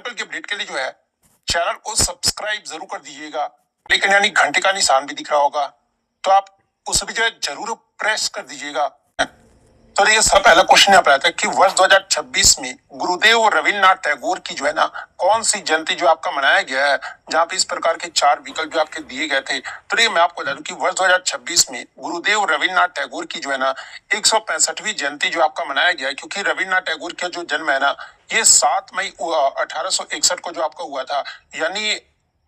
पल की अपडेट के लिए जो है चैनल को सब्सक्राइब जरूर कर दीजिएगा, लेकिन यानी घंटे का निशान भी दिख रहा होगा तो आप उसे भी जो है जरूर प्रेस कर दीजिएगा। तो ये सब पहला क्वेश्चन यहाँ पे आता है कि वर्ष 2026 में गुरुदेव रविन्द्रनाथ टैगोर की जो है ना कौन सी जयंती जो आपका मनाया गया है, जहाँ पे इस प्रकार के 4 विकल्प जो आपके दिए गए थे। तो ये मैं आपको बता दूं कि वर्ष 2026 में गुरुदेव रविन्द्रनाथ टैगोर की जो है ना 165वीं जयंती जो आपका मनाया गया है, क्योंकि रविन्द्रनाथ टैगोर का जो जन्म है ना ये 7 मई 1861 को जो आपका हुआ था, यानी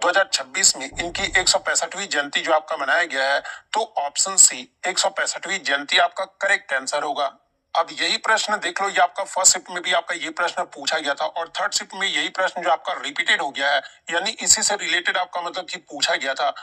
2026 में इनकी 165वीं जयंती जो आपका मनाया गया है। तो ऑप्शन सी 165वीं जयंती आपका करेक्ट आंसर होगा। अब यही प्रश्न देख लो, ये आपका फर्स्ट शिफ्ट में भी आपका ये प्रश्न पूछा गया था और थर्ड शिफ्ट में यही प्रश्न जो आपका रिपीटेड हो गया है, यानी इसी से रिलेटेड आपका मतलब कि पूछा गया था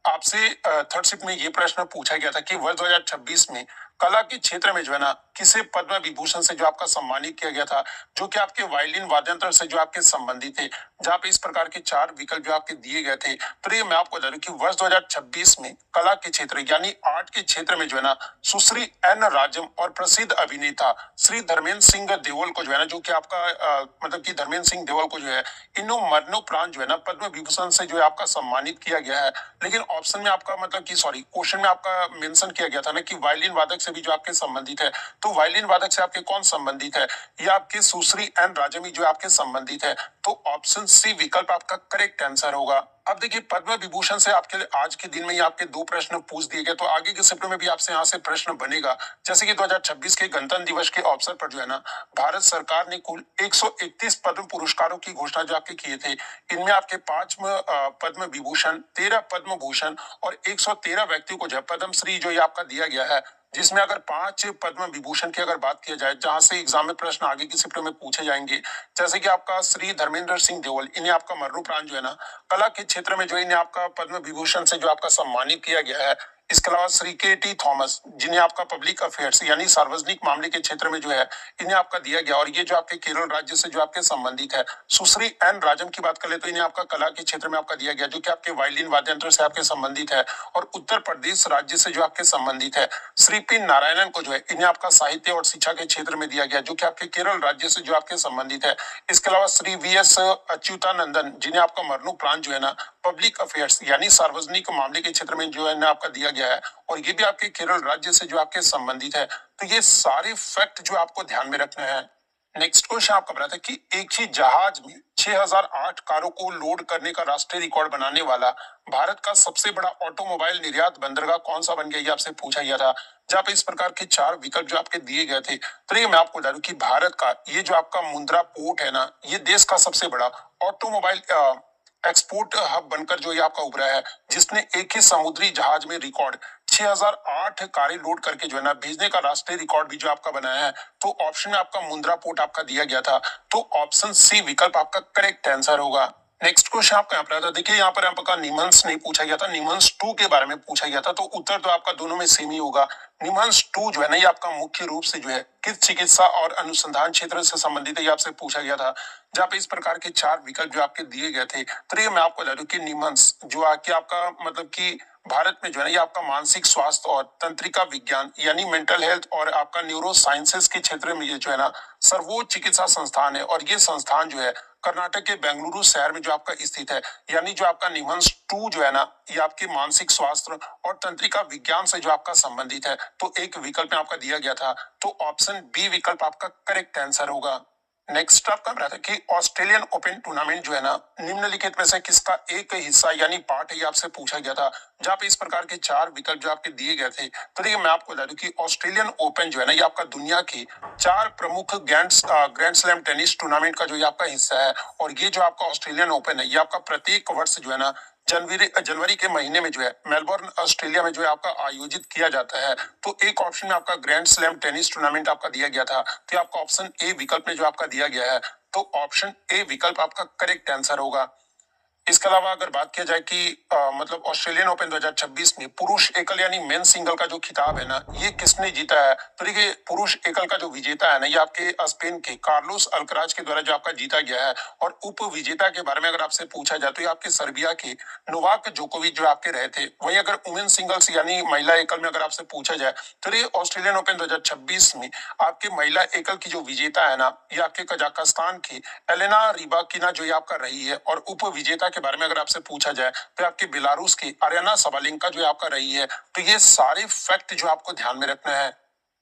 आपसे। थर्ड शिफ्ट में ये प्रश्न पूछा गया था कि वर्ष 2026 में कला के क्षेत्र में जो है ना किसे पद्म विभूषण से जो आपका सम्मानित किया गया था, जो कि आपके वायलिन वाद्यंत्र से जो आपके संबंधित थे, जहाँ पे इस प्रकार के 4 विकल्प जो आपके दिए गए थे। तो ये मैं आपको बता दूं कि वर्ष 2026 में कला के क्षेत्र यानी आर्ट के क्षेत्र में जो है ना सुश्री एन राजम और प्रसिद्ध अभिनेता श्री धर्मेंद्र सिंह देओल को जो है ना, जो कि आपका मतलब कि धर्मेंद्र सिंह देओल को जो है इनो मरणोपरांत जो है ना पद्म विभूषण से जो है आपका सम्मानित किया गया है। लेकिन ऑप्शन में आपका मतलब कि सॉरी क्वेश्चन में आपका मेंशन किया गया था ना कि वायलिन वादक से भी जो आपके संबंधित है, तो वायलिन वादक से आपके कौन संबंधित है, या आपके सुश्री एन राजमी जो आपके संबंधित है। तो ऑप्शन सी विकल्प आपका करेक्ट आंसर होगा। अब देखिए पद्म विभूषण से आपके लिए आज के दिन में ही आपके 2 प्रश्न पूछ दिए गए, तो आगे के शिफ्ट में भी आपसे यहाँ से प्रश्न बनेगा। जैसे कि 2026 के गणतंत्र दिवस के अवसर पर जो है ना भारत सरकार ने कुल 131 पद्म पुरस्कारों की घोषणा जो आपके किए थे। इनमें आपके 5 पद्म विभूषण, 13 पद्म भूषण और 113 व्यक्तियों को जो है पद्मश्री जो ये आपका दिया गया है, जिसमें अगर 5 पद्म विभूषण की अगर बात किया जाए, जहां से एग्जाम में प्रश्न आगे की शिफ्टों में पूछे जाएंगे, जैसे कि आपका श्री धर्मेंद्र सिंह देओल, इन्हें आपका मरणोपरांत जो है ना कला के क्षेत्र में जो इन्हें आपका पद्म विभूषण से जो आपका सम्मानित किया गया है। इसके अलावा श्री के टी थॉमस, जिन्हें आपका पब्लिक अफेयर्स यानी सार्वजनिक मामले के क्षेत्र में जो है इन्हें आपका दिया गया, और ये जो आपके केरल राज्य से जो आपके संबंधित है। सुश्री एन राजम की बात करें तो इन्हें आपका कला के क्षेत्र में आपका दिया गया, जो कि आपके वायलिन वाद्यंत्र से आपके संबंधित है और उत्तर प्रदेश राज्य से जो आपके संबंधित है। श्री पी नारायणन को जो है इन्हें आपका साहित्य और शिक्षा के क्षेत्र में दिया गया, जो कि आपके केरल राज्य से जो आपके संबंधित है। इसके अलावा श्री वी एस अच्युतानंदन, जिन्हें आपका मरणोपरांत जो है ना पब्लिक अफेयर्स यानी सार्वजनिक मामले के क्षेत्र में जो है ना आपका दिया गया है, और ये भी आपके केरल राज्य से जो आपके संबंधित है। तो ये सारे फैक्ट जो आपको ध्यान में रखना है। नेक्स्ट क्वेश्चन आपका बता था कि एक ही जहाज में 6008 कारों को लोड करने का राष्ट्रीय रिकॉर्ड बनाने वाला भारत का सबसे बड़ा ऑटोमोबाइल निर्यात बंदरगाह कौन सा बन गया, ये आपसे पूछा गया था। जहाँ पे इस प्रकार के 4 विकल्प जो आपके दिए गए थे। तो ये मैं आपको बता दूं कि भारत का ये जो आपका मुंद्रा पोर्ट है ना, ये देश का सबसे बड़ा ऑटोमोबाइल एक्सपोर्ट हब बनकर जो ये आपका उभरा है, जिसने एक ही समुद्री जहाज में रिकॉर्ड 6008 कारें लोड करके जो है ना भेजने का राष्ट्रीय रिकॉर्ड भी जो आपका बनाया है। तो ऑप्शन में आपका मुंद्रा पोर्ट आपका दिया गया था, तो ऑप्शन सी विकल्प आपका करेक्ट आंसर होगा। नेक्स्ट क्वेश्चन आपका यहाँ पर आता है, देखिए यहाँ पर आपका निमंस नहीं पूछा गया था, निमंस 2 के बारे में पूछा गया था, तो उत्तर तो आपका दोनों में सेम ही होगा। निमंस 2 जो है ना ये आपका मुख्य रूप से जो है किस चिकित्सा और अनुसंधान क्षेत्र से संबंधित है, ये आपसे पूछा गया था। जहाँ पे इस प्रकार के 4 विकल्प जो आपके दिए गए थे। तो ये मैं आपको बता दूं कि निमंस जो आके आपका मतलब कि भारत में जो है ना ये आपका मानसिक स्वास्थ्य और तंत्रिका विज्ञान यानी मेंटल हेल्थ और आपका न्यूरो साइंसेस के क्षेत्र में ये जो है ना सर्वोच्च चिकित्सा संस्थान है, और ये संस्थान जो है कर्नाटक के बेंगलुरु शहर में जो आपका स्थित है। यानी जो आपका निमंस 2 जो है ना ये आपके मानसिक स्वास्थ्य और तंत्रिका विज्ञान से जो आपका संबंधित है। तो एक विकल्प में आपका दिया गया था, तो ऑप्शन बी विकल्प आपका करेक्ट आंसर होगा। नेक्स्ट आपका रहा था कि ऑस्ट्रेलियन ओपन टूर्नामेंट जो है ना निम्नलिखित में से किसका एक हिस्सा यानी पार्ट है, ये आपसे पूछा गया था। जहाँ पे इस प्रकार के 4 विकल्प जो आपके दिए गए थे। तो देखिए मैं आपको बता दूं कि ऑस्ट्रेलियन ओपन जो है ना ये आपका दुनिया के 4 प्रमुख ग्रैंड स्लैम टेनिस टूर्नामेंट का जो ये आपका हिस्सा है, और ये जो आपका ऑस्ट्रेलियन ओपन है ये आपका प्रत्येक वर्ष जो है ना जनवरी के महीने में जो है मेलबोर्न ऑस्ट्रेलिया में जो है आपका आयोजित किया जाता है। तो एक ऑप्शन में आपका ग्रैंड स्लैम टेनिस टूर्नामेंट आपका दिया गया था, तो आपका ऑप्शन ए विकल्प में जो आपका दिया गया है, तो ऑप्शन ए विकल्प आपका करेक्ट आंसर होगा। इसके अलावा अगर बात किया जाए कि मतलब ऑस्ट्रेलियन ओपन 2026 में पुरुष एकल यानी मेन सिंगल का जो खिताब है ना, ये किसने जीता है? तो देखिए, पुरुष एकल का जो विजेता है ना, ये आपके स्पेन के कार्लोस अल्कराज के द्वारा जो आपका जीता गया है। और उप विजेता के बारे में अगर आपसे पूछा जाए तो ये आपके सर्बिया के नोवाक जोकोविच जो आपके रहे थे। वहीं अगर वुमेन सिंगल्स यानी महिला एकल में अगर आपसे पूछा जाए तो ये ऑस्ट्रेलियन ओपन 2026 में आपके महिला एकल की जो विजेता है ना, ये आपके कजाकिस्तान की एलेना रिबाकिना जो ये आपका रही है। और उप विजेता के बारे में अगर आपसे पूछा जाए तो आपके बेलारूस की अरियाना सबालेंका जो आपका रही है। तो ये सारे फैक्ट जो आपको ध्यान में रखना है।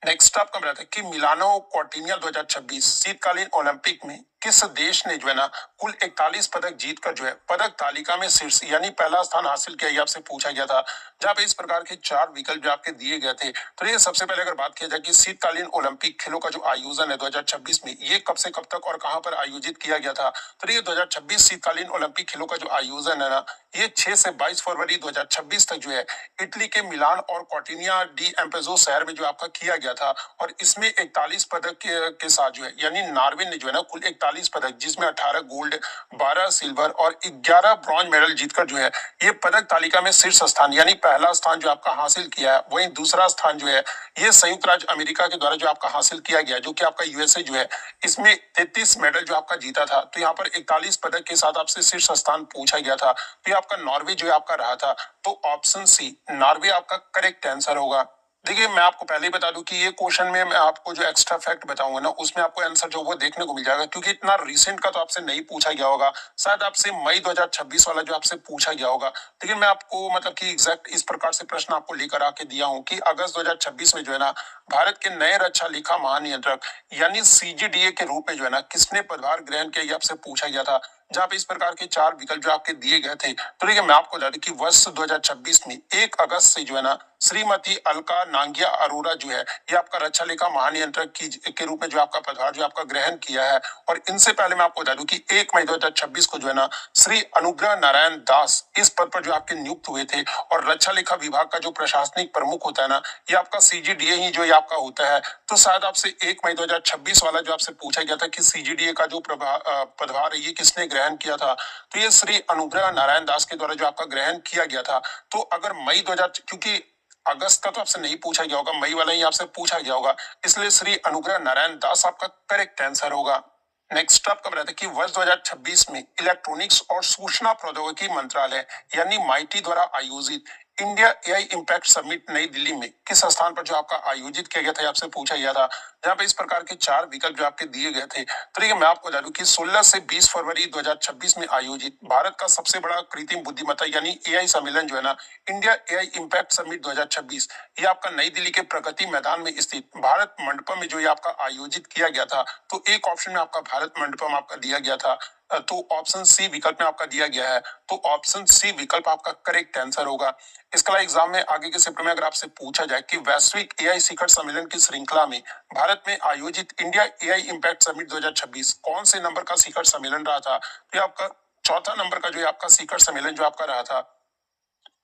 नेक्स्ट आपका बताते हैं कि मिलानो कॉर्टिनिया 2026 शीतकालीन ओलंपिक में किस देश ने जो है ना कुल 41 पदक जीतकर जो है पदक तालिका में शीर्ष यानी पहला स्थान हासिल किया, ये आपसे पूछा गया था। जहां पे इस प्रकार के 4 विकल्प जो आपके दिए गए थे। तो ये सबसे पहले अगर बात किया जाए कि शीतकालीन ओलंपिक खेलों का जो आयोजन है 2026 में, ये कब से कब तक और कहां पर आयोजित किया गया था? तो ये 2026 शीतकालीन ओलंपिक खेलों का जो आयोजन है ना, ये 6 से 22 फरवरी 2026 तक जो है इटली के मिलान और कॉर्टिनिया डी एम्पेजो शहर में जो आपका किया गया था। और इसमें 41 पदक के साथ जो है यानी नॉर्वे ने जो है ना कुल 41 पदक, जिसमें 18 गोल्ड, 12 सिल्वर और 11 ब्रॉन्ज मेडल जीतकर जो है ये पदक तालिका में शीर्ष स्थान यानी पहला स्थान जो आपका हासिल किया है। वहीं दूसरा स्थान जो है ये संयुक्त राज्य अमेरिका के द्वारा जो आपका हासिल किया गया, जो कि आपका यूएसए जो है, इसमें 33 मेडल जो आपका जीता था। तो यहाँ पर 41 पदक के साथ आपसे शीर्ष स्थान पूछा गया था। तो ये आपका नॉर्वे जो है आपका रहा था। तो ऑप्शन सी नॉर्वे आपका करेक्ट आंसर होगा। देखिए, मैं आपको पहले ही बता दूं कि ये क्वेश्चन में मैं आपको जो एक्स्ट्रा फैक्ट बताऊंगा ना, उसमें आपको आंसर जो वो देखने को मिल जाएगा, क्योंकि इतना रिसेंट का तो आपसे नहीं पूछा गया होगा। शायद आपसे मई 2026 वाला जो आपसे पूछा गया होगा। लेकिन मैं आपको मतलब कि एग्जैक्ट इस प्रकार से प्रश्न आपको लेकर आके दिया हूं कि अगस्त 2026 में जो है ना भारत के नए रक्षा लेखा महानियंत्रक यानी सीजीडीए के रूप में जो है ना किसने पदभार ग्रहण किया, ये आपसे पूछा गया था। जहां पे इस प्रकार के 4 विकल्प जो आपके दिए गए थे। तो देखिए, मैं आपको बता दूं कि वर्ष 2026 में 1 अगस्त से जो है ना श्रीमती अलका नांगिया अरोरा जो है ये आपका रक्षा लेखा महानियंत्रक की के रूप में जो आपका पदभार जो आपका ग्रहण किया है। और इनसे पहले मैं आपको बता दूं कि 1 मई 2026 को जो है ना श्री अनुग्रह नारायण दास इस पद पर जो आपके नियुक्त हुए थे। और रक्षा लेखा विभाग का जो प्रशासनिक प्रमुख होता है ना, ये आपका सीजीडीए ही जो ये आपका होता है। तो शायद आपसे 1 मई 2026 वाला जो आपसे पूछा गया था कि सीजीडीए का जो पदभार है ये किसने ग्रहण किया था, तो ये श्री अनुग्रह नारायण दास के द्वारा जो आपका ग्रहण किया गया था। तो अगर मई 2000, क्योंकि अगस्त का तो आपसे नहीं पूछा गया होगा, मई वाला ही आपसे पूछा गया होगा, इसलिए श्री अनुग्रह नारायण दास आपका करेक्ट आंसर होगा। नेक्स्ट आपका बताते हैं कि वर्ष 2026 में इलेक्ट्रॉनिक्स और सूचना प्रौद्योगिकी मंत्रालय यानी माइटी द्वारा आयोजित इंडिया एआई इम्पैक्ट समिट नई दिल्ली में किस स्थान पर जो आपका आयोजित किया गया था, आपसे पूछा गया था। जहां पे इस प्रकार के 4 विकल्प जो आपके दिए गए थे। तो देखिए, मैं आपको बता दूं कि 16 से 20 फरवरी 2026 में आयोजित भारत का सबसे बड़ा कृत्रिम बुद्धिमत्ता यानी एआई सम्मेलन जो है ना, इंडिया एआई इम्पैक्ट समिट 2026, ये आपका नई दिल्ली के प्रगति मैदान में स्थित भारत मंडपम में जो ये आपका आयोजित किया गया था। तो एक ऑप्शन में आपका भारत मंडपम आपका दिया गया था। तो ऑप्शन सी विकल्प में आपका दिया गया है। तो ऑप्शन सी विकल्प आपका करेक्ट आंसर होगा। इसके अलावा एग्जाम में आगे के शिफ्ट में अगर आपसे पूछा जाए कि वैश्विक एआई शिखर सम्मेलन की श्रृंखला में भारत में आयोजित इंडिया एआई इम्पैक्ट समिट 2026 कौन से नंबर का शिखर सम्मेलन रहा था, तो ये आपका चौथा नंबर का जो है आपका शिखर सम्मेलन जो आपका रहा था।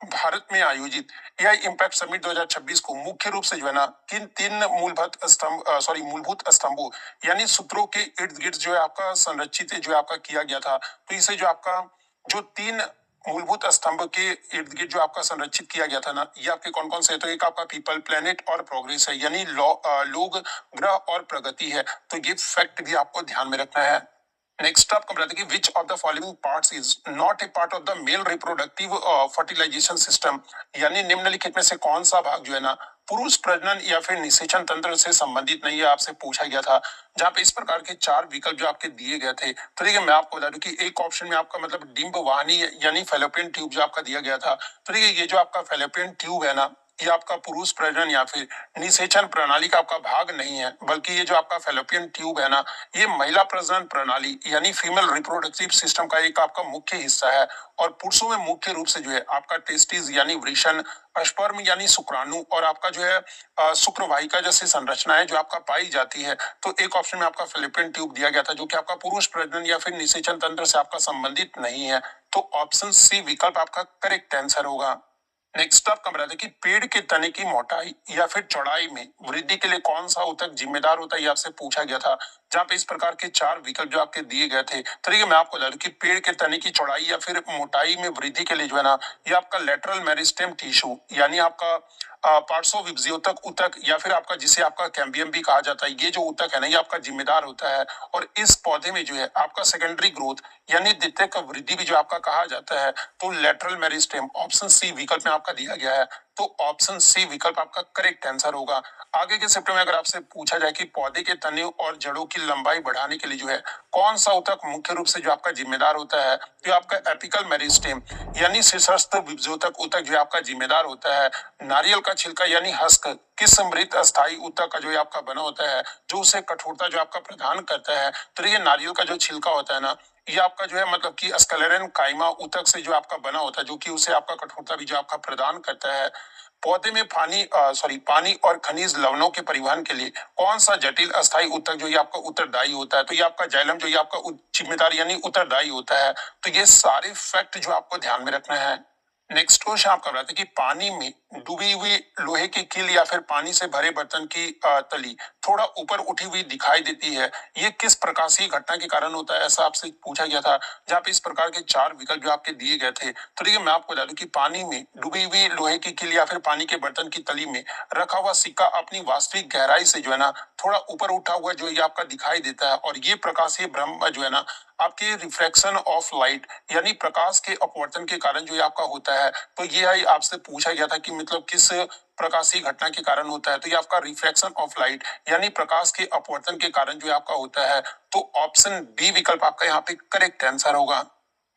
भारत में आयोजित एआई इम्पैक्ट समिट 2026 को मुख्य रूप से जो है ना किन 3 मूलभूत स्तंभों यानी सूत्रों के इर्द गिर्द जो है आपका संरचित जो है आपका किया गया था। तो इसे जो आपका जो 3 मूलभूत स्तंभ के इर्द गिर्द जो आपका संरक्षित किया गया था ना, ये आपके कौन कौन से है? तो एक आपका पीपल, प्लेनेट और प्रोग्रेस है, यानी लोग, ग्रह और प्रगति है। तो ये फैक्ट भी आपको ध्यान में रखना है। नेक्स्ट आपको बताते हैं कि which of the following parts is not a part of the male reproductive fertilisation system, यानी निम्नलिखित में से कौन सा भाग जो है ना पुरुष प्रजनन या फिर निषेचन तंत्र से संबंधित नहीं है, आपसे पूछा गया था। जहां पे इस प्रकार के 4 विकल्प जो आपके दिए गए थे। तो देखिए, मैं आपको बता दूं कि एक ऑप्शन में आपका मतलब डिंब वाहिनी यानी फेलोपियन ट्यूब जो आपका दिया गया था। तो देखिए, ये जो आपका फेलोपियन ट्यूब है ना, ये आपका पुरुष प्रजनन या फिर निषेचन प्रणाली का आपका भाग नहीं है, बल्कि ये जो आपका फेलोपियन ट्यूब है ना, ये महिला प्रजनन प्रणाली यानी फीमेल रिप्रोडक्टिव सिस्टम का एक आपका मुख्य हिस्सा है। और पुरुषों में मुख्य रूप से जो है आपका टेस्टिस यानी वृषण, स्पर्म यानी शुक्राणु और आपका जो है शुक्रवाहिका जैसी संरचनाएं जो आपका पाई जाती है। तो एक ऑप्शन में आपका फेलोपियन ट्यूब दिया गया था, जो कि आपका पुरुष प्रजनन या फिर निषेचन तंत्र से आपका संबंधित नहीं है। तो ऑप्शन सी विकल्प आपका करेक्ट आंसर होगा। नेक्स्ट आपका बताते हैं कि पेड़ के तने की मोटाई या फिर चौड़ाई में वृद्धि के लिए कौन सा ऊतक जिम्मेदार होता है, ये आपसे पूछा गया था। जहाँ पे इस प्रकार के चार विकल्प जो आपके दिए गए थे। तो देखिए मैं आपको बता दूं कि पेड़ के तने की चौड़ाई या फिर मोटाई में वृद्धि के लिए जो है ना, ये आपका लेटरल मेरिस्टेम टिश्यू यानी आपका पार्श्व तक ऊतक या फिर आपका जिसे आपका कैम्बियम भी कहा जाता है, ये जो ऊतक है ना, ये आपका जिम्मेदार होता है। और इस पौधे में जो है आपका सेकेंडरी ग्रोथ यानी द्वितीयक वृद्धि भी जो आपका कहा जाता है। तो लेटरल मेरिस्टेम ऑप्शन सी विकल्प में आपका दिया गया है। तो ऑप्शन सी विकल्प आपका करेक्ट आंसर होगा। आगे के शिफ्ट में अगर आपसे पूछा जाए कि पौधे के तने और जड़ों की लंबाई बढ़ाने के लिए जो है कौन सा ऊतक मुख्य रूप से जो आपका जिम्मेदार होता है, तो आपका एपिकल मेरिस्टेम यानी शीर्षस्थ विभजोतक ऊतक जो आपका जिम्मेदार होता है। नारियल का छिलका यानी हस्क किस मृत अस्थायी ऊतक का जो आपका बना होता है, जो उसे कठोरता जो आपका प्रदान करता है। तो ये नारियल का जो छिलका होता है ना, ये आपका जो है मतलब कि स्क्लेरन काइमा ऊतक से जो आपका बना होता है, जो कि उसे आपका कठोरता भी जो आपका प्रदान करता है। पौधे में पानी और खनिज लवणों के परिवहन के लिए कौन सा जटिल अस्थायी ऊतक जो ये आपका उत्तरदायी होता है, तो ये आपका जाइलम जो ये आपका जिम्मेदार यानी उत्तरदायी होता है। तो ये सारे फैक्ट जो आपको ध्यान में रखना है। नेक्स्ट क्वेश्चन आपका बताते कि पानी में डूबी हुई लोहे की कील या फिर पानी से भरे बर्तन की तली थोड़ा ऊपर उठी हुई दिखाई देती है, ये किस प्रकाशीय घटना के कारण होता है, ऐसा आपसे पूछा गया था। जहाँ पे इस प्रकार के चार विकल्प जो आपके दिए गए थे। तो देखिए मैं आपको बता दूं कि पानी में डूबी हुई लोहे की कील या फिर पानी के बर्तन की तली में रखा हुआ सिक्का अपनी वास्तविक गहराई से जो है ना थोड़ा ऊपर उठा हुआ जो ये आपका दिखाई देता है। और ये प्रकाशीय भ्रम जो है ना आपके रिफ्रैक्शन ऑफ लाइट यानी प्रकाश के अपवर्तन के कारण जो ये आपका होता है। तो ये आपसे पूछा गया था कि मतलब किस प्रकाशीय घटना के कारण होता है, तो ये आपका रिफ्रैक्शन ऑफ लाइट यानी प्रकाश के अपवर्तन के कारण जो आपका होता है। तो ऑप्शन बी विकल्प आपका यहाँ पे करेक्ट आंसर होगा।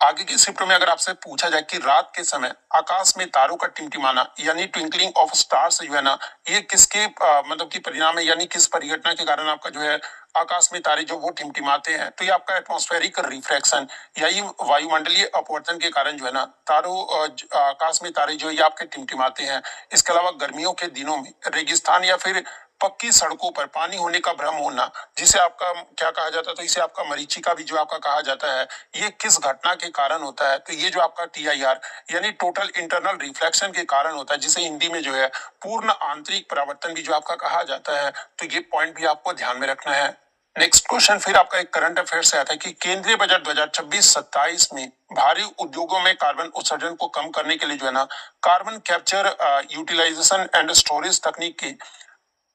आगे की शिफ्ट में अगर आपसे पूछा जाए कि रात के समय आकाश में तारों का टिमटिमाना यानी ट्विंकलिंग ऑफ स्टार्स जो है ना, ये किसके मतलब की परिणाम है यानी किस परिघटना के कारण आपका जो है आकाश में तारे जो वो टिमटिमाते हैं। तो ये आपका एटमॉस्फेरिक रिफ्रैक्शन यानी वायुमंडलीय अपवर्तन के कारण जो है ना तारों आकाश में तारे जो ये आपके टिमटिमाते हैं। इसके अलावा गर्मियों के दिनों में रेगिस्तान या फिर पक्की सड़कों पर पानी होने का भ्रम होना, जिसे आपका क्या कहा जाता है, तो इसे आपका मरीचिका भी जो आपका कहा जाता है, ये किस घटना के कारण होता है। तो ये जो आपका TIR यानी टोटल इंटरनल रिफ्लेक्शन के कारण होता है, जिसे हिंदी में जो है पूर्ण आंतरिक परावर्तन भी जो आपका कहा जाता है। तो ये पॉइंट भी आपको ध्यान में रखना है। नेक्स्ट क्वेश्चन फिर आपका एक करंट अफेयर से आता है कि केंद्रीय बजट 2026-27 में भारी उद्योगों में कार्बन उत्सर्जन को कम करने के लिए जो है ना carbon capture utilisation and storage तकनीक की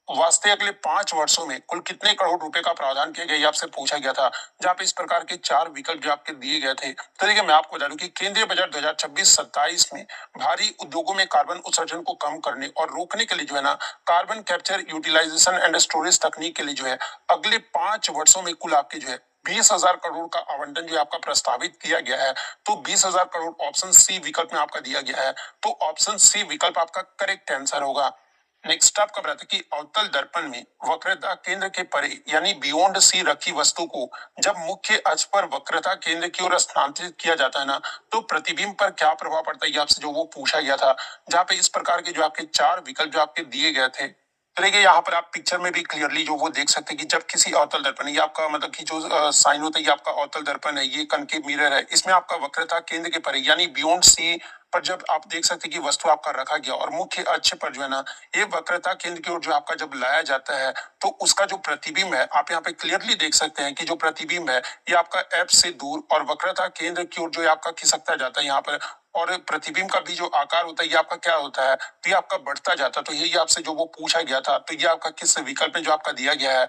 वास्ते अगले 5 वर्षों में कुल कितने करोड़ रुपए का प्रावधान किया गया, आपसे पूछा गया था। जहाँ पे इस प्रकार के चार विकल्प जो आपके दिए गए थे। तो देखिए मैं आपको बता दूं कि केंद्रीय बजट 2026-27 में भारी उद्योगों में कार्बन उत्सर्जन को कम करने और रोकने के लिए जो है ना carbon capture utilisation and storage तकनीक के लिए जो है अगले 5 वर्षों में कुल आपके जो है 20,000 करोड़ का आवंटन जो आपका प्रस्तावित किया गया है। तो 20,000 करोड़ ऑप्शन सी विकल्प में आपका दिया गया है। तो ऑप्शन सी विकल्प आपका करेक्ट आंसर होगा। नेक्स्ट आपका बताते कि अवतल दर्पण में वक्रता केंद्र के परे यानी बियॉन्ड सी रखी वस्तु को जब मुख्य अक्ष पर वक्रता केंद्र की ओर स्थानांतरित किया जाता है ना, तो प्रतिबिंब पर क्या प्रभाव पड़ता है, ये आपसे जो वो पूछा गया था। जहाँ पे इस प्रकार के जो आपके चार विकल्प जो आपके दिए गए थे। तो देखिए यहाँ पर आप पिक्चर में भी क्लियरली जो वो देख सकते हैं कि जब किसी अवतल दर्पण ये आपका मतलब कि जो साइन होता है, ये आपका अवतल दर्पण है, ये कनकेव मिरर है, इसमें आपका वक्रता केंद्र के परे यानी बियॉन्ड सी पर जब आप देख सकते हैं कि वस्तु आपका रखा गया और मुख्य अक्ष पर जो है ना ये वक्रता केंद्र की ओर जो आपका जब लाया जाता है, तो उसका जो प्रतिबिंब है आप यहाँ पे क्लियरली देख सकते हैं कि जो प्रतिबिंब है ये आपका एफ से दूर और वक्रता केंद्र की ओर जो आपका खिसकता जाता है यहाँ पर। और प्रतिबिंब का भी जो आकार होता है ये आपका क्या होता है, तो ये आपका बढ़ता जाता है। तो ये आपसे जो वो पूछा गया था, तो ये आपका किस विकल्प में जो आपका दिया गया है।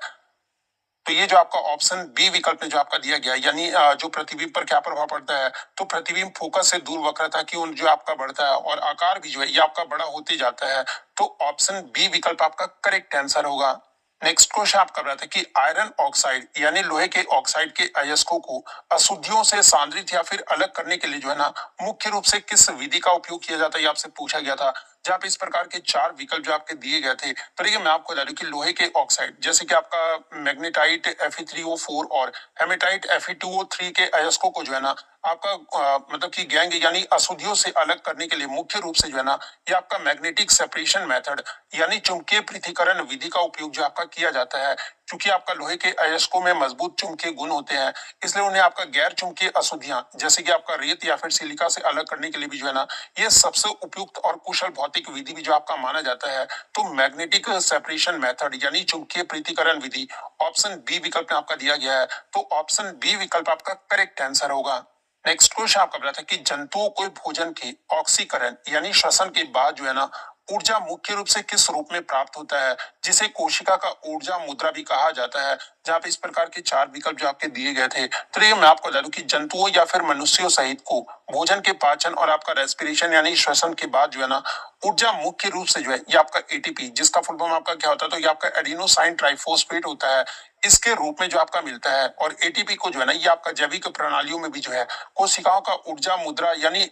तो ये जो आपका ऑप्शन बी विकल्प में जो आपका दिया गया है यानी जो प्रतिबिंब पर क्या प्रभाव पड़ता है, तो प्रतिबिंब फोकस से दूर वक्रता की ओर जो आपका बढ़ता है और आकार भी जो है ये आपका बड़ा होते जाता है। तो ऑप्शन बी विकल्प आपका करेक्ट आंसर होगा। नेक्स्ट क्वेश्चन आपका बताते हैं कि आयरन ऑक्साइड यानी लोहे के ऑक्साइड के अयस्कों को अशुद्धियों से सांद्रित या फिर अलग करने के लिए जो है ना मुख्य रूप से किस विधि का उपयोग किया जाता है, ये आपसे पूछा गया था। जहाँ पे इस प्रकार के चार विकल्प जो आपके दिए गए थे। तो देखिए मैं आपको बता दूं कि लोहे के ऑक्साइड जैसे कि आपका मैग्नेटाइट Fe3O4 और हेमेटाइट Fe2O3 के अयस्कों को जो है ना आपका मतलब कि गैंग यानी अशुद्धियों से अलग करने के लिए मुख्य रूप से जो है ना ये आपका मैग्नेटिक सेपरेशन मेथड यानी चुंबकीय पृथक्करण विधि का उपयोग जो आपका किया जाता है। क्योंकि आपका लोहे के अयस्कों में मजबूत चुंबकीय गुण होते हैं, इसलिए उन्हें आपका गैर चुंबकीय अशुद्धियां जैसे कि आपका रेत या फिर सिलिका से अलग करने के लिए भी जो है ना, ये सबसे उपयुक्त और कुशल भौतिक विधि भी जो आपका माना जाता है। तो मैग्नेटिक सेपरेशन मेथड यानी चुंबकीय पृथक्करण विधि ऑप्शन बी विकल्प में आपका दिया गया है। तो ऑप्शन बी विकल्प आपका करेक्ट आंसर होगा। नेक्स्ट क्वेश्चन आपका बता था कि जंतुओं को भोजन के ऑक्सीकरण यानी श्वसन के बाद जो है ना, ऊर्जा मुख्य रूप से किस रूप में प्राप्त होता है, जिसे कोशिका का ऊर्जा मुद्रा भी कहा जाता है। जहां पे इस प्रकार के चार विकल्प जो आपके दिए गए थे, तो ये मैं आपको बता दूं कि जंतुओं या फिर मनुष्यों सहित को भोजन के पाचन और आपका रेस्पिरेशन यानी श्वसन के बाद जो है ना, ऊर्जा मुख्य रूप से जो है ये आपका एटीपी, जिसका फुल फॉर्म आपका क्या होता है, तो ये आपका एडिनोसाइन ट्राइफॉस्फेट होता है, इसके रूप में जो आपका मिलता है। और एटीपी को जो है ना, ये आपका जैविक प्रणालियों में भी जो है कोशिकाओं का ऊर्जा मुद्रा यानी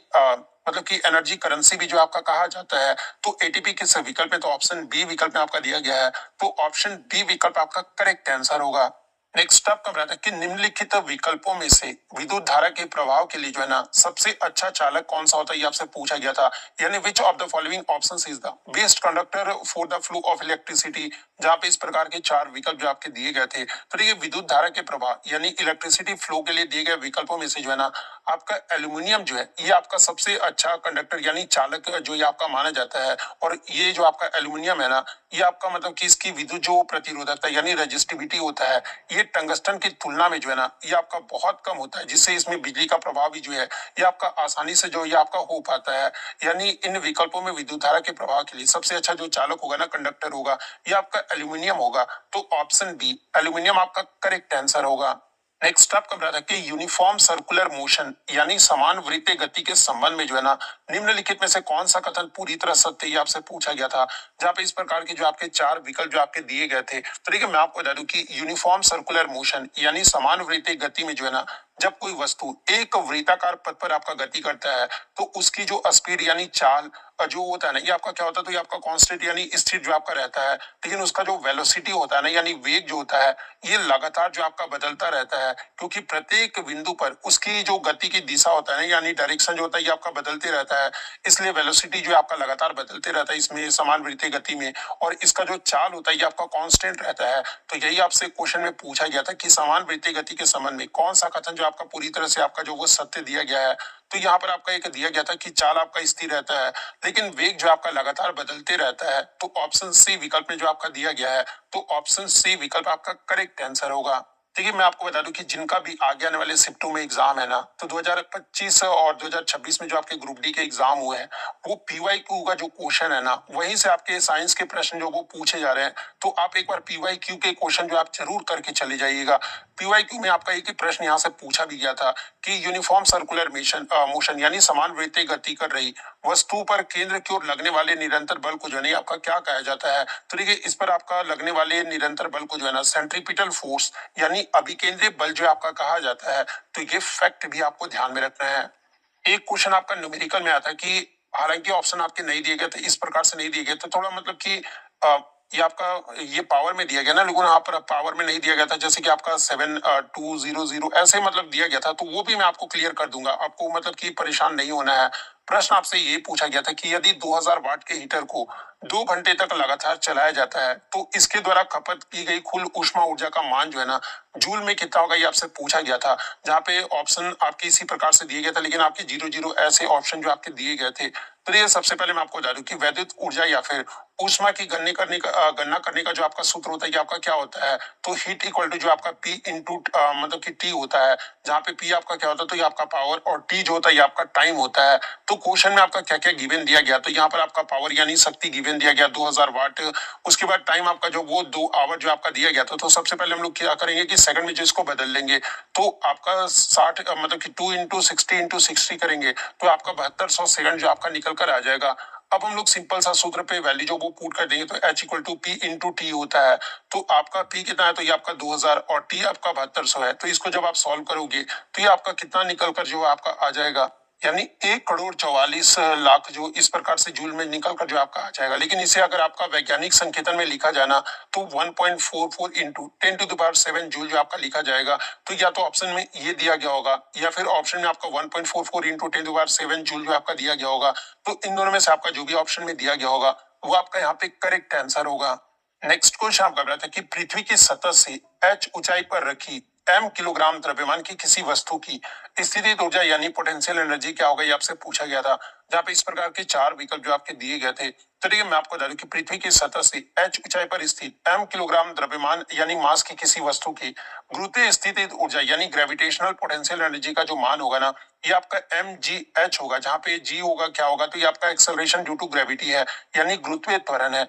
मतलब कि एनर्जी करेंसी भी जो आपका कहा जाता है। तो एटीपी किस विकल्प में, तो ऑप्शन बी विकल्प में आपका दिया गया है। तो ऑप्शन बी विकल्प आपका करेक्ट आंसर होगा। नेक्स्ट आपका बताता है कि निम्नलिखित विकल्पों में से विद्युत धारा के प्रभाव के लिए जो है ना, सबसे अच्छा चालक कौन सा होता है, ये आपसे पूछा गया था। यानी विच of the following options is the best conductor for the flow of electricity. जहां पे इस प्रकार के चार विकल्प जो आपके दिए गए थे, तो ये विद्युत धारा के प्रभाव यानी इलेक्ट्रिसिटी फ्लो के लिए दिए गए विकल्पों में से जो है ना, आपका एल्यूमिनियम जो है ये आपका सबसे अच्छा कंडक्टर यानी चालक जो ये आपका माना जाता है। और ये जो आपका एल्यूमिनियम है ना, ये आपका मतलब कि इसकी विद्युत जो प्रतिरोधकता यानी रेजिस्टिविटी होता है, ये टंगस्टन की तुलना में जो है ना, ये आपका बहुत कम होता है, जिससे इसमें बिजली का प्रभाव भी जो है ये आपका आसानी से जो ये आपका हो पाता है। यानी इन विकल्पों में विद्युत धारा के प्रभाव के लिए सबसे अच्छा जो चालक होगा ना, कंडक्टर होगा, ये आपका एल्यूमिनियम होगा। तो ऑप्शन बी एल्यूमिनियम आपका करेक्ट आंसर होगा। नेक्स्ट आपका बता कि यूनिफॉर्म सर्कुलर मोशन यानी समान वृत्तीय गति के संबंध में जो है ना, निम्नलिखित में से कौन सा कथन पूरी तरह सत्य, ये आपसे पूछा गया था। जहां पे इस प्रकार के जो आपके चार विकल्प जो आपके दिए गए थे, तो देखिए मैं आपको बता दूं कि यूनिफॉर्म सर्कुलर मोशन यानी समान वृत्तीय गति में जो है ना, जब कोई वस्तु एक वृत्ताकार पथ पर आपका गति करता है, तो उसकी जो स्पीड यानी चाल जो होता है ना, ये आपका क्या होता है, तो ये आपका कांस्टेंट यानी स्थिर जो आपका रहता है। लेकिन उसका जो वेलोसिटी होता है ना, यानी वेग जो होता है, ये लगातार जो आपका बदलता रहता है, क्योंकि प्रत्येक बिंदु पर उसकी जो गति की दिशा होता है ना, यानी डायरेक्शन जो होता है, ये आपका बदलते रहता है। इसलिए वेलोसिटी जो है आपका लगातार बदलते रहता है इसमें समान वृत्तीय गति में। और इसका जो चाल होता है ये आपका कांस्टेंट रहता है। तो यही आपसे क्वेश्चन में पूछा गया था कि समान वृत्तीय गति के संबंध में कौन सा कथन जो आपका पूरी तरह से आपका जो वो सत्य दिया गया है। तो यहाँ पर आपका एक दिया गया था कि चाल आपका स्थिर रहता है, लेकिन वेग जो आपका लगातार बदलते रहता है। तो ऑप्शन सी विकल्प में जो आपका दिया गया है, तो ऑप्शन सी विकल्प आपका करेक्ट आंसर होगा। देखिए मैं आपको बता दूं कि जिनका भी आगे आने वाले शिफ्टों में एग्जाम है ना, तो 2025 और 2026 में जो आपके ग्रुप डी के एग्जाम हुए हैं, वो पीवाईक्यू का जो क्वेश्चन है ना, वहीं से आपके साइंस के प्रश्न जो वो पूछे जा रहे हैं। तो आप एक बार पीवाईक्यू के क्वेश्चन जो आप जरूर करके चले जाइएगा। पीवाईक्यू में आपका एक ही प्रश्न यहाँ से पूछा भी गया था कि यूनिफॉर्म सर्कुलर मोशन यानी समान वृत्तीय गति कर रही वस्तु पर केंद्र की ओर लगने वाले निरंतर बल को जो है आपका क्या कहा जाता है। तो देखिए इस पर आपका लगने वाले निरंतर बल को जो है ना, सेंट्रीपिटल फोर्स यानी अभिकेंद्रीय बल जो आपका कहा जाता है। तो ये फैक्ट भी आपको ध्यान में रखना है। एक क्वेश्चन आपका न्यूमेरिकल में आता है कि हालांकि ऑप्शन आपके नहीं दिए गए थे, इस प्रकार से नहीं दिए गए थे, थोड़ा मतलब कि ये आपका ये पावर में दिया गया ना, लेकिन यहाँ पर पावर में नहीं दिया गया था, जैसे कि आपका 7200 ऐसे मतलब दिया गया था। तो वो भी मैं आपको क्लियर कर दूंगा, आपको मतलब कि परेशान नहीं होना है। प्रश्न आपसे ये पूछा गया था कि यदि 2000 वाट के हीटर को 2 घंटे तक लगातार चलाया जाता है, तो इसके द्वारा खपत की गई कुल ऊष्मा ऊर्जा का मान जो है ना, जूल में कितना होगा, ये आपसे पूछा गया था। जहाँ पे ऑप्शन आपके इसी प्रकार से दिए गए थे, लेकिन आपके 00 ऐसे ऑप्शन जो आपके दिए गए थे। तो ये सबसे पहले मैं आपको बता दूं कि वैद्युत ऊर्जा या फिर ऊष्मा की गणना करने का जो आपका सूत्र होता है, ये आपका क्या होता है, तो हीट इक्वल टू जो आपका पी इंटू मतलब कि टी होता है। जहाँ पे पी आपका क्या होता है, तो ये आपका पावर, और टी जो होता है ये आपका टाइम होता है। तो क्वेश्चन में आपका क्या क्या गिवन दिया गया, तो यहाँ पर आपका पावर यानी शक्ति गिवन दिया गया 2000 वाट। उसके बाद टाइम आपका जो वो 2 आवर जो आपका दिया गया था। तो सबसे पहले हम लोग क्या करेंगे कि सेकंड में जो इसको बदल लेंगे, तो आपका 60 मतलब कि 2 × 60 × 60 करेंगे, तो आपका 7200 सेकंड जो आपका निकल कर आ जाएगा। अब हम लोग सिंपल सा सूत्र पे वैल्यू जो वो पुट कर देंगे, तो H equal to P into T होता है। तो आपका पी कितना है, तो ये आपका 2000 और टी आपका 7200 है। तो इसको जब आप सॉल्व करोगे, तो ये आपका कितना निकल कर जो आपका आ जाएगा, यानी 1,44,00,000 जो इस प्रकार से जूल में निकल कर जो आपका आ जाएगा। लेकिन इसे अगर आपका वैज्ञानिक संकेतन में लिखा जाना, तो 1.44 इंटू 10⁻7 जूल जो आपका लिखा जाएगा। तो या तो ऑप्शन में ये दिया गया होगा, या फिर ऑप्शन में आपका 1.44 इंटू 10⁻7 जूल जो आपका दिया गया होगा। तो इन दोनों में से आपका जो भी ऑप्शन में दिया गया होगा, वो आपका यहाँ पे करेक्ट आंसर होगा। नेक्स्ट क्वेश्चन आपका बता था कि पृथ्वी की सतह से h ऊंचाई पर रखी m किलोग्राम द्रव्यमान की किसी वस्तु की स्थितिज ऊर्जा यानी पोटेंशियल एनर्जी क्या होगा, ये आपसे पूछा गया था। जहाँ पे इस प्रकार के चार विकल्प जो आपके दिए गए थे। तो देखिए मैं आपको बता दूं कि पृथ्वी की सतह से h ऊंचाई पर स्थित m किलोग्राम द्रव्यमान यानी मास की किसी वस्तु की गुरुत्वीय स्थितिज ऊर्जा यानी ग्रेविटेशनल पोटेंशियल एनर्जी का जो मान होगा ना, ये आपका mgh होगा। जहाँ पे g होगा क्या होगा, तो ये आपका एक्सेलरेशन ड्यू टू ग्रेविटी है यानी गुरुत्वीय त्वरण है।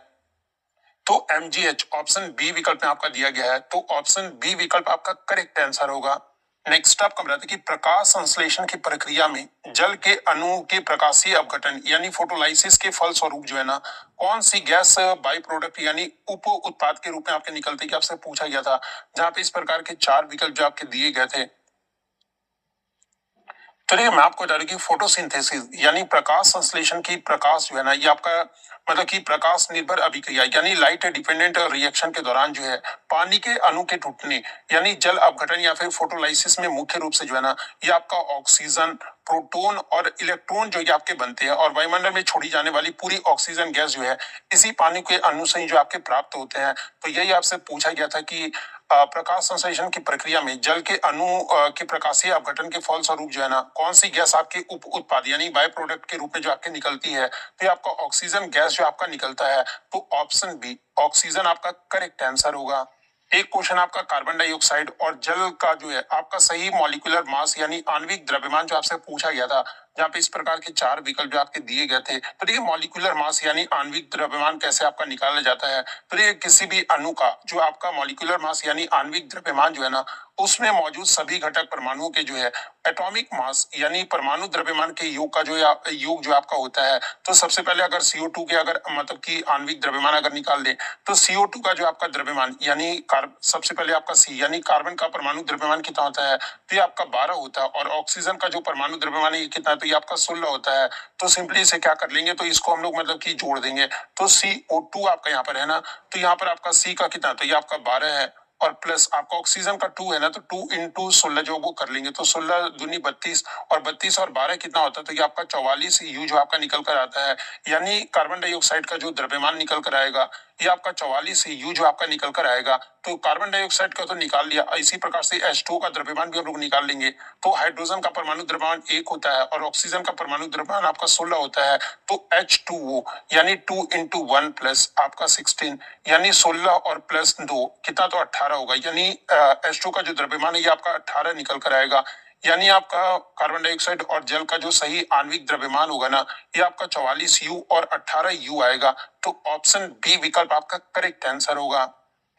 तो mgh ऑप्शन बी विकल्प में आपका दिया गया है, तो ऑप्शन बी विकल्प आपका करेक्ट आंसर होगा। नेक्स्ट आपका बताते कि प्रकाश संश्लेषण की प्रक्रिया में जल के अणु के प्रकाशीय अपघटन यानी फोटोलाइसिस के फल स्वरूप जो है ना, कौन सी गैस बाई प्रोडक्ट यानी उप उत्पाद के रूप में आपके निकलती है, आपसे पूछा गया था। जहां पे इस प्रकार के चार विकल्प जो आपके दिए गए थे। चलिए मैं आपको बता दूं कि फोटोसिंथेसिस यानी प्रकाश संश्लेषण की प्रकाश जो है ना, ये आपका मतलब कि प्रकाश निर्भर अभिक्रिया यानी लाइट डिपेंडेंट रिएक्शन के दौरान जो है पानी के अणु के टूटने यानी जल अपघटन या फिर फोटोलाइसिस में मुख्य रूप से जो है ना, ये आपका ऑक्सीजन, प्रोटॉन और इलेक्ट्रॉन जो ये आपके बनते हैं और वायुमंडल में छोड़ी जाने वाली पूरी ऑक्सीजन गैस जो है इसी पानी के अणु से ही जो आपके प्राप्त होते हैं। तो यही आपसे पूछा गया था कि प्रकाश संश्लेषण की प्रक्रिया में जल के अणु के प्रकाशीय अपघटन के फल स्वरूप जो है ना, कौन सी गैस आपके उप उत्पाद यानी बाय प्रोडक्ट के रूप में जो आपके निकलती है, तो ये आपका ऑक्सीजन गैस जो आपका निकलता है। तो ऑप्शन बी ऑक्सीजन आपका करेक्ट आंसर होगा। एक क्वेश्चन आपका कार्बन डाइऑक्साइड और जल का जो है आपका सही मॉलिक्यूलर मास यानी आणविक द्रव्यमान जो आपसे पूछा गया था। जहाँ पे इस प्रकार के चार विकल्प जो आपके दिए गए थे। तो देखिए मॉलिक्यूलर मास यानी आणविक द्रव्यमान कैसे आपका निकाला जाता है। तो देखिए किसी भी अणु का जो आपका मॉलिक्यूलर मास यानी आणविक द्रव्यमान जो है ना, उसमें मौजूद सभी घटक परमाणुओं के जो है एटॉमिक मास यानी परमाणु द्रव्यमान के योग का जो योग जो आपका होता है। तो सबसे पहले अगर CO2 के अगर मतलब कि आणविक द्रव्यमान अगर निकाल दे, तो CO2 का जो आपका द्रव्यमान यानी सबसे पहले आपका C यानी कार्बन का परमाणु द्रव्यमान कितना होता है, तो ये आपका 12 होता है। और ऑक्सीजन का जो परमाणु द्रव्यमान है ये कितना है, तो ये आपका 16 होता है। तो सिंपली इसे क्या कर लेंगे, तो इसको हम लोग मतलब कि जोड़ देंगे। तो CO2 आपका यहाँ पर है ना, तो यहाँ पर आपका C का कितना, तो ये आपका 12 है। और प्लस आपका ऑक्सीजन का 2 है ना, तो 2 इंटू 16 जो वो कर लेंगे, तो 16 दूनी 32 और 32 और 12 कितना होता है, तो ये आपका 44 यू जो आपका निकल कर आता है। यानी कार्बन डाइऑक्साइड का जो द्रव्यमान निकल कर आएगा ये आपका 44 यू जो आपका निकल कर आएगा। तो कार्बन डाइऑक्साइड का तो निकाल लिया, इसी प्रकार से H2 का द्रव्यमान भी हम लोग निकाल लेंगे। तो हाइड्रोजन का परमाणु द्रव्यमान 1 होता है और ऑक्सीजन का परमाणु द्रव्यमान आपका 16 होता है। तो H2O यानी 2 इंटू 1 प्लस आपका 16 यानी 16 और प्लस 2 कितना, तो 18 होगा। यानी H2 का जो द्रव्यमान है ये आपका 18 निकल कर आएगा। यानी आपका कार्बन डाइऑक्साइड और जल का जो सही आणविक द्रव्यमान होगा ना, ये आपका 44 यू और 18 यू आएगा। तो ऑप्शन बी विकल्प आपका करेक्ट आंसर होगा।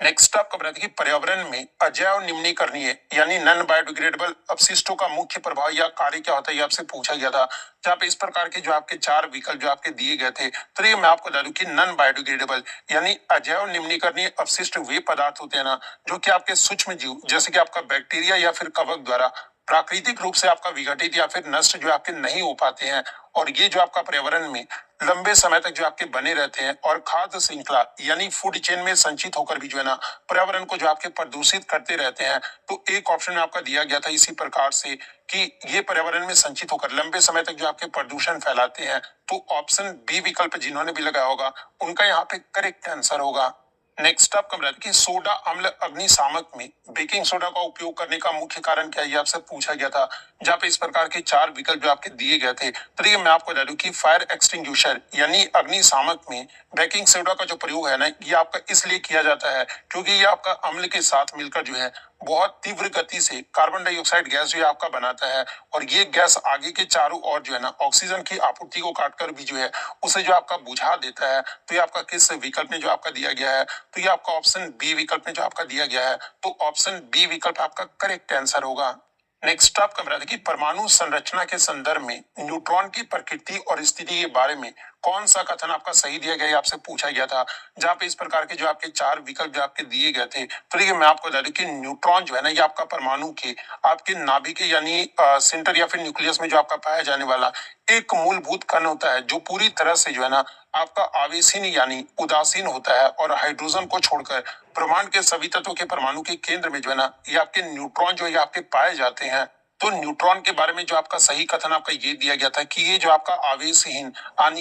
नेक्स्ट आपका बताते कि पर्यावरण में अजैव निम्नीकरणीय यानी नॉन बायोडिग्रेडेबल अपशिष्टों का मुख्य प्रभाव या कार्य क्या होता है, ये आपसे पूछा गया था। जहाँ पे इस प्रकार के जो आपके चार विकल्प जो आपके दिए गए थे, तो ये मैं आपको बता दूं कि नॉन बायोडिग्रेडेबल यानी अजैव निम्नीकरणीय अपशिष्ट वे पदार्थ होते हैं ना, जो कि आपके सूक्ष्म जीव जैसे कि आपका बैक्टीरिया या फिर कवक द्वारा प्राकृतिक रूप से आपका विघटित या फिर नष्ट जो आपके नहीं हो पाते हैं। और ये जो आपका पर्यावरण में लंबे समय तक जो आपके बने रहते हैं और खाद्य श्रृंखला यानी फूड चेन में संचित होकर भी जो है ना, पर्यावरण को जो आपके प्रदूषित करते रहते हैं। तो एक ऑप्शन में आपका दिया गया था इसी प्रकार से कि ये पर्यावरण में संचित होकर लंबे समय तक जो आपके प्रदूषण फैलाते हैं। तो ऑप्शन बी विकल्प जिन्होंने भी लगाया होगा उनका यहाँ पे करेक्ट आंसर होगा। नेक्स्ट आप कम रहता कि सोडा अम्ल अग्निशामक में बेकिंग सोडा का उपयोग करने का मुख्य कारण क्या है, ये आपसे पूछा गया था। जहाँ पे इस प्रकार के चार विकल्प जो आपके दिए गए थे। तो देखिए मैं आपको बता दूं कि फायर एक्सटिंग्विशर यानी अग्निशामक में बेकिंग सोडा का जो प्रयोग है ना, ये आपका इसलिए किया जाता है क्योंकि ये आपका अम्ल के साथ मिलकर जो है बहुत तीव्र गति से कार्बन डाइऑक्साइड गैस जो है आपका बनाता है। और ये गैस आगे के चारों ओर जो है ना ऑक्सीजन की आपूर्ति को काटकर भी जो है उसे जो आपका बुझा देता है। तो ये आपका किस विकल्प में जो आपका दिया गया है, तो ये आपका ऑप्शन बी विकल्प में जो आपका दिया गया है। तो ऑप्शन बी विकल्प आपका करेक्ट आंसर होगा। नेक्स्ट आपका बता दें कि परमाणु संरचना के संदर्भ में न्यूट्रॉन की प्रकृति और स्थिति के बारे में कौन सा कथन आपका सही दिया गया, आपसे पूछा गया था। जहाँ पे इस प्रकार के जो आपके चार विकल्प जो आपके दिए गए थे। तो देखिए मैं आपको बता दूं कि न्यूट्रॉन जो है ना, ये आपका परमाणु के आपके नाभिक यानी सेंटर या फिर न्यूक्लियस में जो आपका पाया जाने वाला एक मूलभूत कण होता है, जो पूरी तरह से जो है ना आपका आवेशीन यानी उदासीन होता है और हाइड्रोजन को छोड़कर ब्रह्मांड के सभी तत्वों के परमाणु के केंद्र में जो है ना, ये आपके न्यूट्रॉन जो है आपके पाए जाते हैं। तो न्यूट्रॉन के बारे में जो आपका सही कथन आपका ये दिया गया था कि ये जो आपका आवेशहीन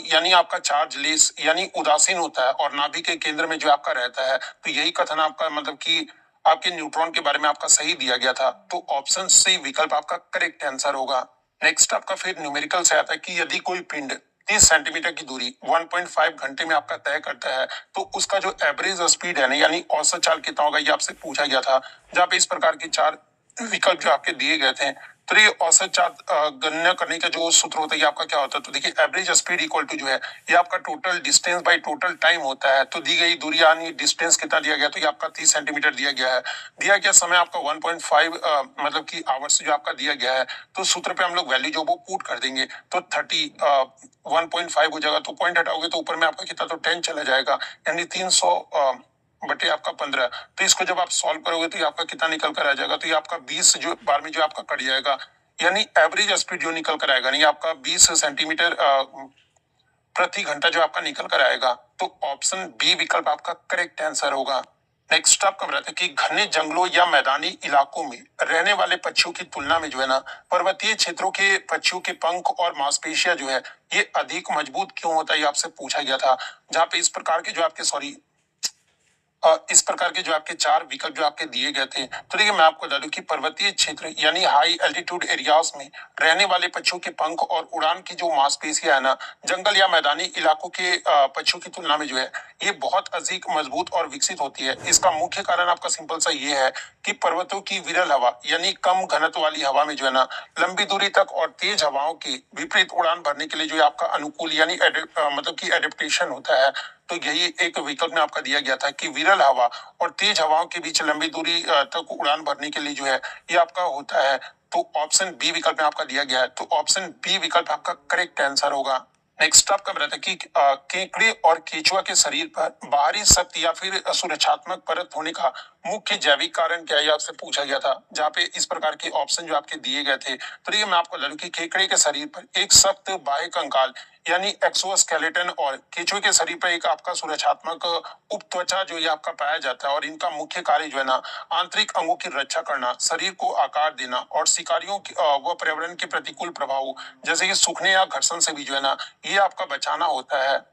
यानी आपका चार्जलेस यानी उदासीन होता है और नाभिक के केंद्र में जो आपका रहता है, तो यही कथन आपका मतलब कि आपके न्यूट्रॉन के बारे में आपका सही दिया गया था। तो ऑप्शन सी विकल्प आपका करेक्ट आंसर होगा। नेक्स्ट आपका फिर न्यूमेरिकल से आता है कि यदि कोई पिंड 30 सेंटीमीटर की दूरी 1.5 घंटे में आपका तय करता है, तो उसका जो एवरेज स्पीड है ना यानी औसत चाल कितना होगा, ये आपसे पूछा गया था। जहाँ पे इस प्रकार के चार विकल्प जो आपके दिए गए थे, तो ये औसत चाल गणना करने का जो सूत्र होता है, ये आपका क्या होता है, तो देखिए एवरेज स्पीड इक्वल टू जो है ये आपका total distance by total time होता है। तो दी गई दूरी यानी डिस्टेंस कितना दिया गया, तो ये आपका 30 सेंटीमीटर दिया गया है। दिया गया समय आपका 1.5 मतलब कि आवर्स जो आपका दिया गया है, तो सूत्र पे हम लोग वैल्यू जो वो पुट कर देंगे, तो 1.5 हो जाएगा। तो पॉइंट हटाओगे तो ऊपर में आपका कितना, तो 10 चला जाएगा, यानी 300 बटे आपका 15। तो इसको जब आप सॉल्व करोगे तो ये आपका कितना निकल कर आ जाएगा, तो ये आपका 20 जो बार में जो आपका कट जाएगा, यानी एवरेज स्पीड जो निकल कर आएगा नहीं आपका 20 सेंटीमीटर प्रति घंटा जो आपका निकल कर आएगा। तो ऑप्शन बी विकल्प आपका करेक्ट आंसर होगा। नेक्स्ट आपका बताते हैं कि घने जंगलों या मैदानी इलाकों में रहने वाले पक्षियों की तुलना में जो है ना, पर्वतीय क्षेत्रों के पक्षियों के पंख और मांसपेशियां जो है ये अधिक मजबूत क्यों होता है, ये आपसे पूछा गया था। जहाँ पे इस प्रकार के जो आपके सॉरी इस प्रकार के जो आपके चार विकल्प जो आपके दिए गए थे, तो देखिए मैं आपको बता दूं कि पर्वतीय क्षेत्र यानी हाई एल्टीट्यूड एरियाज में रहने वाले पक्षियों के पंख और उड़ान की जो मांसपेशियां है ना, जंगल या मैदानी इलाकों के पक्षियों की तुलना में जो है ये बहुत अधिक मजबूत और विकसित होती है। इसका मुख्य कारण आपका सिंपल सा ये है कि पर्वतों की विरल हवा यानी कम घनत्व वाली हवा में जो है ना, लंबी दूरी तक और तेज हवाओं की विपरीत उड़ान भरने के लिए जो है आपका अनुकूल यानी मतलब की एडेप्टेशन होता है। तो यही एक विकल्प में आपका दिया गया था कि विरल हवा और तेज हवाओं के बीच लंबी दूरी तक उड़ान भरने के लिए जो है ये आपका होता है। तो ऑप्शन बी विकल्प में आपका दिया गया है, तो ऑप्शन बी विकल्प आपका करेक्ट आंसर होगा। नेक्स्ट आपका बताता है कि केकड़े और केचुआ के शरीर पर बाहरी शक्ति या फिर सुरक्षात्मक परत होने का मुख्य जैविक कारण क्या है, ये आपसे पूछा गया था। जहाँ पे इस प्रकार के ऑप्शन जो आपके दिए गए थे, तो ये मैं आपको बता दूं कि केकड़े के शरीर पर एक सख्त बाह्य कंकाल यानी एक्सोस्केलेटन और केंचुए के शरीर पर एक आपका सुरक्षात्मक उपत्वचा जो ये आपका पाया जाता है। और इनका मुख्य कार्य जो है ना, आंतरिक अंगों की रक्षा करना, शरीर को आकार देना और शिकारियों व पर्यावरण के प्रतिकूल प्रभाव जैसे कि सूखने या घर्षण से भी जो है ना, ये आपका बचाना होता है।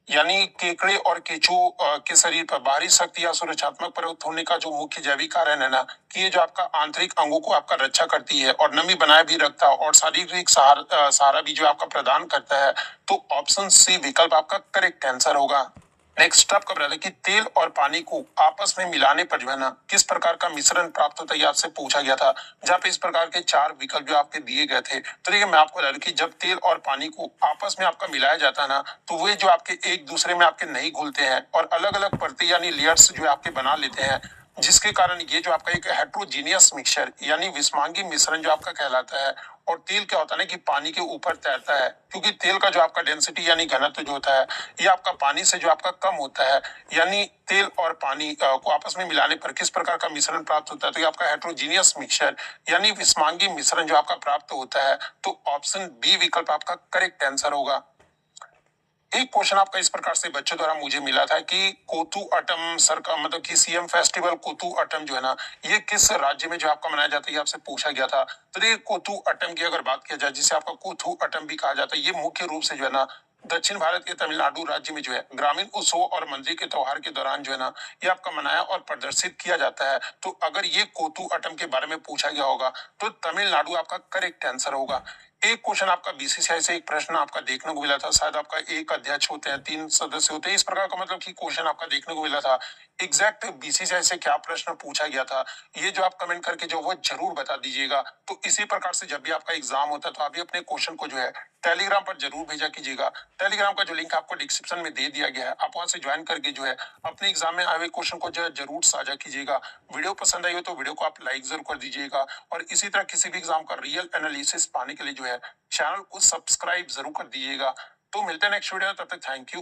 यानी केकड़े और केचुओ के शरीर पर बाहरी शक्ति या सुरक्षात्मक परत होने का जो मुख्य जैविक कारण है ना, कि ये जो आपका आंतरिक अंगों को आपका रक्षा करती है और नमी बनाए भी रखता है और शारीरिक सहारा भी जो आपका प्रदान करता है। तो ऑप्शन सी विकल्प आपका करेक्ट आंसर होगा। नेक्स्ट आपका बताते हैं कि तेल और पानी को आपस में मिलाने पर जो है ना, किस प्रकार का मिश्रण प्राप्त होता है, ये आपसे पूछा गया था। जहाँ पे इस प्रकार के चार विकल्प जो आपके दिए गए थे, तो देखिए मैं आपको बता दूं कि जब तेल और पानी को आपस में आपका मिलाया जाता है ना, तो वे जो आपके एक दूसरे में आपके नहीं घुलते हैं और अलग अलग परतें यानी लेयर्स जो है आपके बना लेते हैं, जिसके कारण ये जो आपका एक हेट्रोजीनियस मिक्सचर यानी विस्मांगी मिश्रण जो आपका कहलाता है। और तेल क्या होता है ना कि पानी के ऊपर तैरता है, क्योंकि तेल का जो आपका डेंसिटी यानी घनत्व जो होता है, ये आपका पानी से जो आपका कम होता है। यानी तेल और पानी को आपस में मिलाने पर किस प्रकार का मिश्रण प्राप्त होता है, तो ये आपका हेट्रोजीनियस मिक्सचर यानी विस्मांगी मिश्रण जो आपका प्राप्त होता है। तो ऑप्शन बी विकल्प आपका करेक्ट आंसर होगा। एक क्वेश्चन आपका इस प्रकार से बच्चों द्वारा मुझे मिला था कि कोतू अटम सर का मतलब कि सीएम फेस्टिवल कोतू अटम जो है ना, ये किस राज्य में जो आपका मनाया जाता है, ये आपसे पूछा गया था। तो ये कोतू अटम की अगर बात किया जाए, जिसे आपका कोथू अटम भी कहा जाता है, ये मुख्य रूप से जो है ना दक्षिण भारत के तमिलनाडु राज्य में जो है ग्रामीण उत्सव और मंदिर के त्योहार के दौरान जो है ना, ये आपका मनाया और प्रदर्शित किया जाता है। तो अगर ये कोतू अटम के बारे में पूछा गया होगा, तो तमिलनाडु आपका करेक्ट आंसर होगा। एक क्वेश्चन आपका बीसीसीआई से एक प्रश्न आपका देखने को मिला था। शायद आपका एक अध्यक्ष होते हैं, 3 सदस्य होते हैं, इस प्रकार का मतलब कि क्वेश्चन आपका देखने को मिला था। एग्जैक्ट बीसीसीआई से क्या प्रश्न पूछा गया था, ये जो आप कमेंट करके जो वो जरूर बता दीजिएगा। तो इसी प्रकार से जब भी आपका एग्जाम होता है, तो आप भी अपने क्वेश्चन को जो है टेलीग्राम पर जरूर भेजा कीजिएगा। टेलीग्राम का जो लिंक आपको डिस्क्रिप्शन में दे दिया गया है, आप वहां से ज्वाइन करके जो है अपने एग्जाम में आए हुए क्वेश्चन को जो है जरूर साझा कीजिएगा। वीडियो पसंद आई हो तो वीडियो को आप लाइक जरूर कर दीजिएगा। और इसी तरह किसी भी एग्जाम का रियल एनालिसिस पाने के लिए जो है चैनल को सब्सक्राइब जरूर कर दीजिएगा। तो मिलते हैं नेक्स्ट वीडियो में, तब तक थैंक यू।